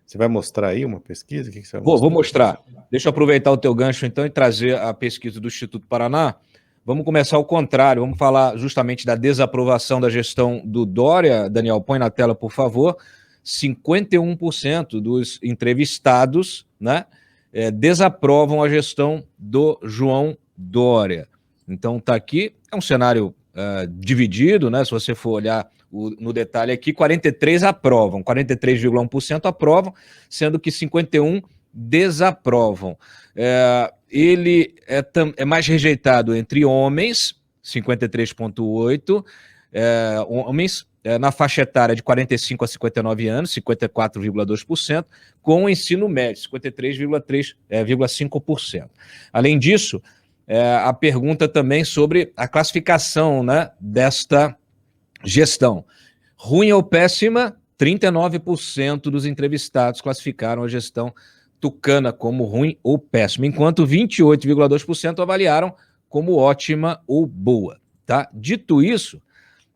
Você vai mostrar aí uma pesquisa? O que você vai Vou mostrar. Deixa eu aproveitar o teu gancho, então, e trazer a pesquisa do Instituto Paraná. Vamos começar ao contrário, vamos falar justamente da desaprovação da gestão do Dória. Daniel, põe na tela, por favor. 51% dos entrevistados, né, desaprovam a gestão do João Dória. Então, está aqui, é um cenário dividido, né? Se você for olhar no detalhe aqui, 43 aprovam, 43,1% aprovam, sendo que 51 desaprovam. Ele é mais rejeitado entre homens, 53,8%, homens na faixa etária de 45 a 59 anos, 54,2%, com o ensino médio, 53,5%. Além disso, a pergunta também sobre a classificação, né, desta gestão. Ruim ou péssima, 39% dos entrevistados classificaram a gestão tucana como ruim ou péssima, enquanto 28,2% avaliaram como ótima ou boa. Tá? Dito isso,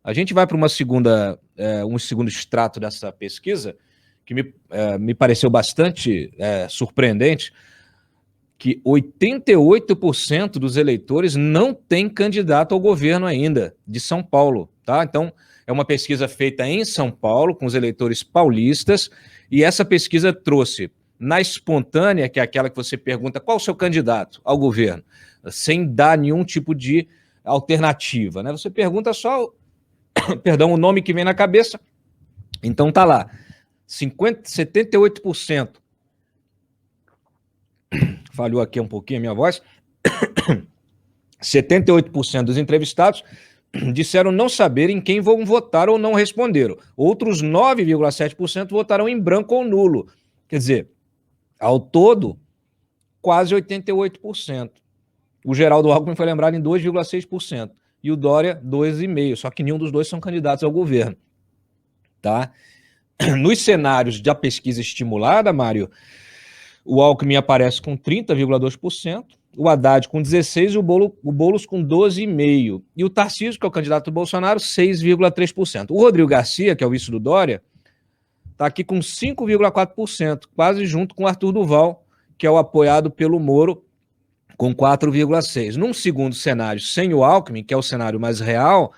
a gente vai para um segundo extrato dessa pesquisa, que me pareceu bastante surpreendente, que 88% dos eleitores não têm candidato ao governo ainda, de São Paulo. Tá? Então, é uma pesquisa feita em São Paulo, com os eleitores paulistas, e essa pesquisa trouxe, na espontânea, que é aquela que você pergunta qual o seu candidato ao governo, sem dar nenhum tipo de alternativa, né? Você pergunta só o nome que vem na cabeça. Então tá lá, 78%. Falhou aqui um pouquinho a minha voz. 78% dos entrevistados disseram não saber em quem vão votar ou não responderam. Outros 9,7% votaram em branco ou nulo. Quer dizer, ao todo, quase 88%. O Geraldo Alckmin foi lembrado em 2,6%. E o Dória, 2,5%. Só que nenhum dos dois são candidatos ao governo. Tá? Nos cenários da pesquisa estimulada, Mário, o Alckmin aparece com 30,2%, o Haddad com 16% e o Boulos com 12,5%. E o Tarcísio, que é o candidato do Bolsonaro, 6,3%. O Rodrigo Garcia, que é o vice do Dória, está aqui com 5,4%, quase junto com o Arthur Duval, que é o apoiado pelo Moro, com 4,6%. Num segundo cenário, sem o Alckmin, que é o cenário mais real,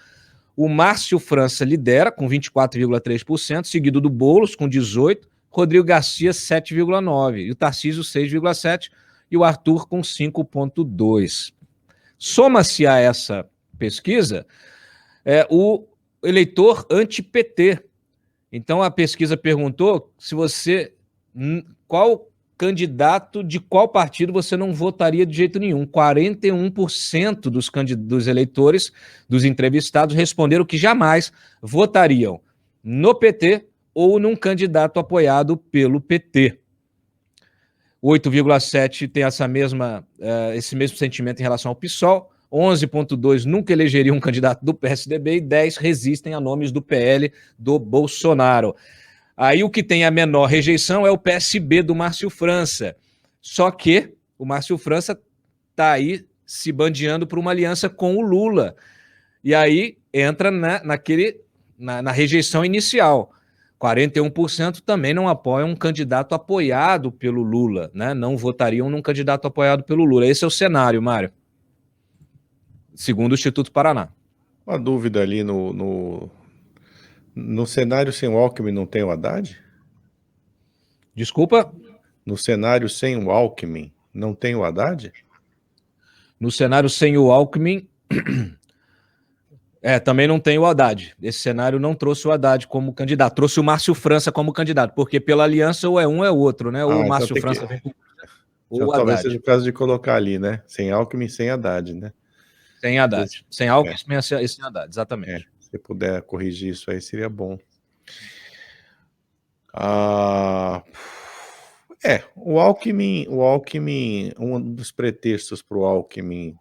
o Márcio França lidera com 24,3%, seguido do Boulos com 18%, Rodrigo Garcia 7,9%, e o Tarcísio 6,7%, e o Arthur com 5,2%. Soma-se a essa pesquisa o eleitor anti-PT. Então a pesquisa perguntou se qual candidato de qual partido você não votaria de jeito nenhum. 41% dos eleitores, dos entrevistados, responderam que jamais votariam no PT ou num candidato apoiado pelo PT. 8,7% tem esse mesmo sentimento em relação ao PSOL, 11,2% nunca elegeriam um candidato do PSDB e 10% resistem a nomes do PL do Bolsonaro. Aí o que tem a menor rejeição é o PSB do Márcio França. Só que o Márcio França está aí se bandeando por uma aliança com o Lula. E aí entra na rejeição inicial. 41% também não apoiam um candidato apoiado pelo Lula, né? Não votariam num candidato apoiado pelo Lula. Esse é o cenário, Mário, segundo o Instituto Paraná. Uma dúvida ali no cenário sem o Alckmin não tem o Haddad? Desculpa? No cenário sem o Alckmin não tem o Haddad? No cenário sem o Alckmin... também não tem o Haddad. Esse cenário não trouxe o Haddad como candidato. Trouxe o Márcio França como candidato, porque pela aliança ou é um ou é outro, né? Ou o Márcio França vem ou o Haddad. Talvez seja o caso de colocar ali, né? Sem Alckmin, sem Haddad, né? Sem Haddad. Sem Alckmin, sem Haddad, exatamente. Se puder corrigir isso aí, seria bom. O Alckmin, um dos pretextos para o Alckmin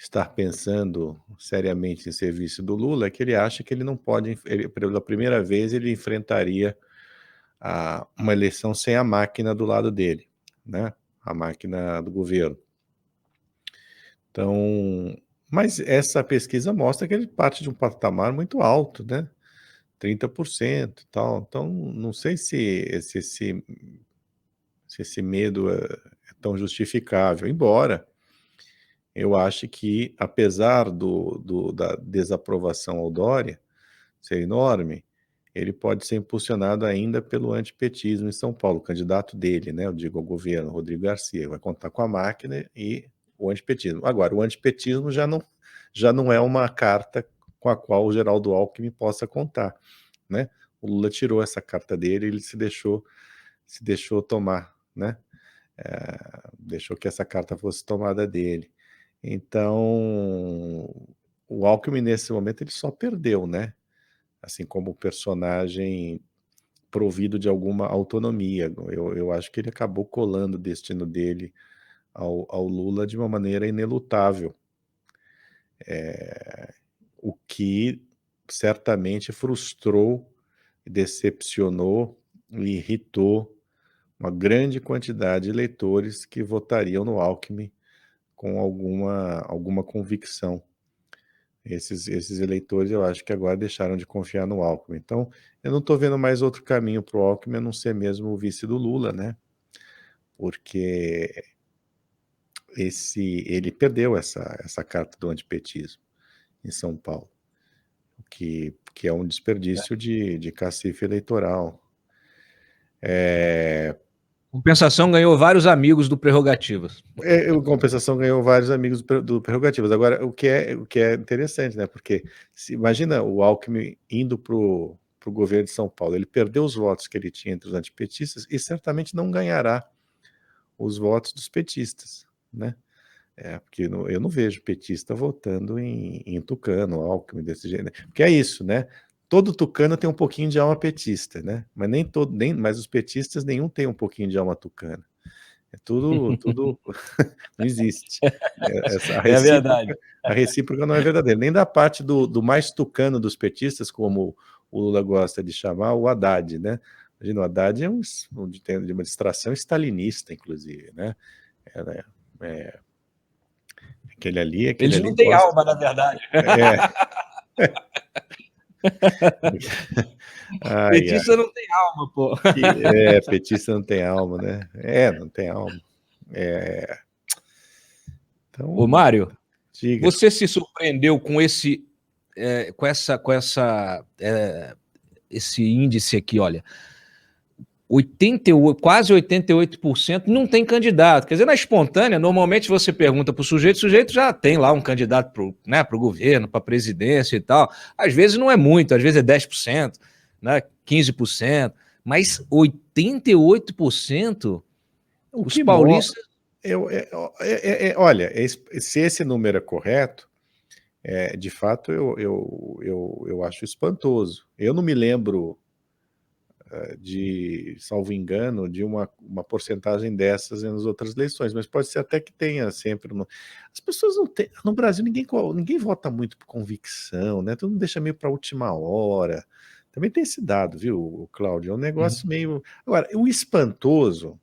estar pensando seriamente em serviço do Lula é que ele acha que ele não pode, pela primeira vez ele enfrentaria uma eleição sem a máquina do lado dele, né? A máquina do governo. Então, mas essa pesquisa mostra que ele parte de um patamar muito alto, né? 30% e tal. Então, não sei se esse medo é tão justificável, embora eu ache que, apesar da desaprovação ao Dória ser enorme, ele pode ser impulsionado ainda pelo antipetismo em São Paulo, o candidato dele, né, eu digo ao governo, Rodrigo Garcia, vai contar com a máquina e o antipetismo. Agora, o antipetismo já não é uma carta com a qual o Geraldo Alckmin possa contar, né? O Lula tirou essa carta dele, ele se deixou tomar, né? Deixou que essa carta fosse tomada dele. Então, o Alckmin nesse momento ele só perdeu, né? Assim como personagem provido de alguma autonomia. Eu acho que ele acabou colando o destino dele ao Lula de uma maneira inelutável, o que certamente frustrou, decepcionou e irritou uma grande quantidade de eleitores que votariam no Alckmin com alguma convicção. Esses eleitores eu acho que agora deixaram de confiar no Alckmin. Então, eu não estou vendo mais outro caminho para o Alckmin a não ser mesmo o vice do Lula, né? Porque ele perdeu essa carta do antipetismo em São Paulo, que é um desperdício de cacife eleitoral. Compensação ganhou vários amigos do Prerrogativas. Em compensação, ganhou vários amigos do Prerrogativas. Agora, o que é interessante, né? Porque imagina o Alckmin indo para o governo de São Paulo, ele perdeu os votos que ele tinha entre os antipetistas e certamente não ganhará os votos dos petistas, né? Porque eu não vejo petista votando em tucano, Alckmin, desse jeito. Porque é isso, né? Todo tucano tem um pouquinho de alma petista, né? Mas mas os petistas nenhum tem um pouquinho de alma tucana. É tudo não existe. É verdade. A recíproca não é verdadeira. Nem da parte do mais tucano dos petistas, como o Lula gosta de chamar, o Haddad, né? Imagina, o Haddad tem uma distração stalinista, inclusive, né? É, aquele ali Eles não têm gosta. alma, na verdade. Petista não tem alma, pô. Petista não tem alma, né? Não tem alma. Então, Ô, Mário, diga. você se surpreendeu com esse índice aqui, olha. quase 88% não tem candidato. Quer dizer, na espontânea, normalmente você pergunta para o sujeito já tem lá um candidato para o governo, para a presidência e tal. Às vezes não é muito, às vezes é 10%, né, 15%, mas 88%, os paulistas... Olha, se esse número é correto, de fato eu acho espantoso. Eu não me lembro salvo engano, de uma porcentagem dessas nas outras eleições, mas pode ser até que tenha sempre. As pessoas não têm. No Brasil, ninguém vota muito por convicção, né? Todo mundo deixa meio para a última hora. Também tem esse dado, viu, Cláudio? É um negócio meio. Agora, o espantoso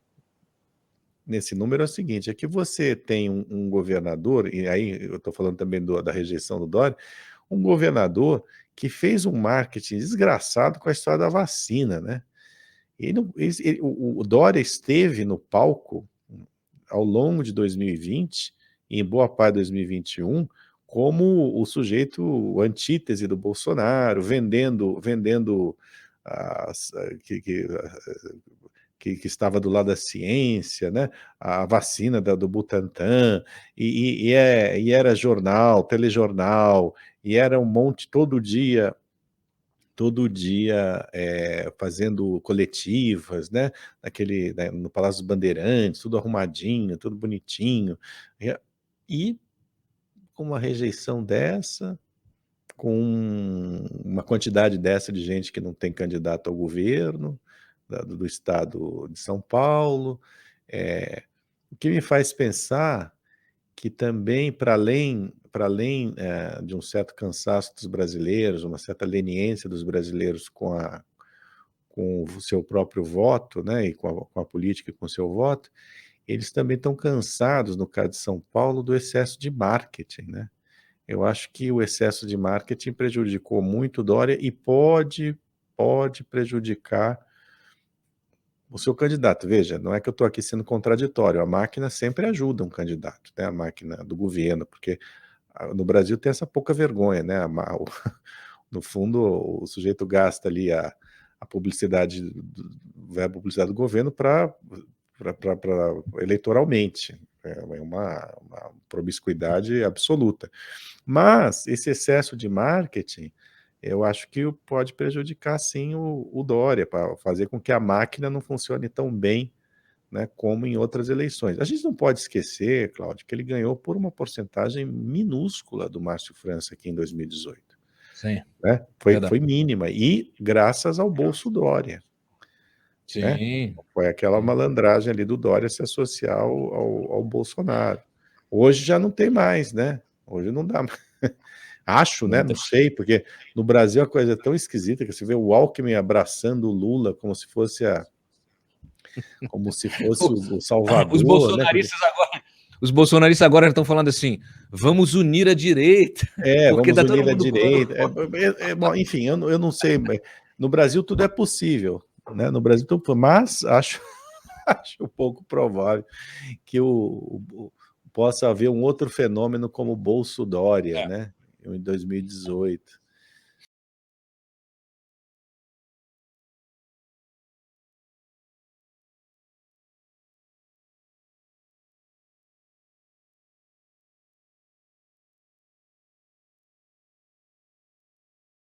nesse número é o seguinte: é que você tem um governador, e aí eu estou falando também da rejeição do Dória, um governador que fez um marketing desgraçado com a história da vacina, né? O Dória esteve no palco ao longo de 2020 e em boa parte de 2021 como o sujeito antítese do Bolsonaro, vendendo que estava do lado da ciência, né? A vacina do Butantan, e era jornal, telejornal, e era um monte todo dia fazendo coletivas, né? No Palácio dos Bandeirantes, tudo arrumadinho, tudo bonitinho. E com uma rejeição dessa, com uma quantidade dessa de gente que não tem candidato ao governo do estado de São Paulo, o que me faz pensar que também, para além de um certo cansaço dos brasileiros, uma certa leniência dos brasileiros com o seu próprio voto, né, e com a política e com o seu voto, eles também estão cansados, no caso de São Paulo, do excesso de marketing, né? Eu acho que o excesso de marketing prejudicou muito o Dória e pode pode prejudicar o seu candidato. Veja, não é que eu estou aqui sendo contraditório, a máquina sempre ajuda um candidato, né, a máquina do governo, porque no Brasil tem essa pouca vergonha, né, no fundo o sujeito gasta ali a publicidade, a publicidade do governo para eleitoralmente, é uma promiscuidade absoluta. Mas esse excesso de marketing, eu acho que pode prejudicar sim o Dória, para fazer com que a máquina não funcione tão bem, né, como em outras eleições. A gente não pode esquecer, Cláudio, que ele ganhou por uma porcentagem minúscula do Márcio França aqui em 2018. Sim, né? Foi mínima, e graças ao Bolso Dória. Né? sim. Foi aquela malandragem ali do Dória se associar ao Bolsonaro. Hoje já não tem mais, né? Hoje não dá mais. Acho, né? Não sei, porque no Brasil a coisa é tão esquisita que você vê o Alckmin abraçando o Lula como se fosse o Salvador, né? Os bolsonaristas agora estão falando assim: vamos unir a direita. Porque vamos unir a direita. Bom, enfim, eu não sei. No Brasil tudo é possível, né? No Brasil tudo, mas acho um pouco provável que possa haver um outro fenômeno como o Bolso Dória, né? Em 2018.